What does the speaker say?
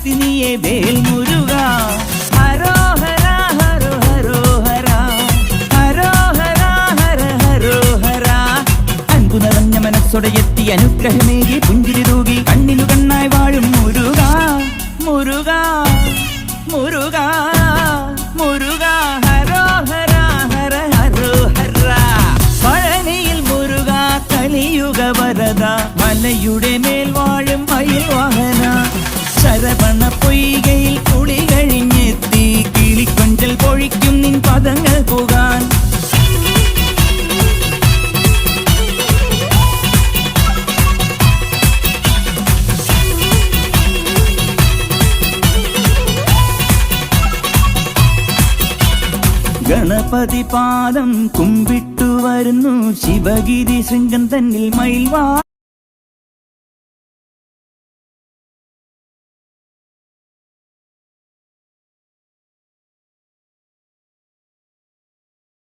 ശക്തി നീയെ വേൽ മുരുക. ഹരോഹര ഹരോ ഹരോഹര ഹരോഹര ഹര ഹരോഹര. അൻപു നിറഞ്ഞ മനസ്സോടെ എത്തി അനുഗ്രഹമേകി പുഞ്ചിരി തൂകി കണ്ണിനു കണ്ണായി വാഴും മുരുക. മുരുക മുരുക മുരുക ഹരോഹര ഹര ഹരോഹര. പഴനിയിൽ മുരുക കലിയുഗ വരദ മലയുടെ മേൽ വാഴും മയിൽ വാഹന. ശരവണ പൊയ്കയിൽ കുളി കഴിഞ്ഞെത്തി കിളിക്കൊഞ്ചൽ പൊഴിക്കും നിൻ പദങ്ങൾ പോകാൻ. ഗണപതി പാദം കുമ്പിട്ടു വരുന്നു ശിവഗിരി ശൃംഗം തന്നിൽ മയിൽവാഹന.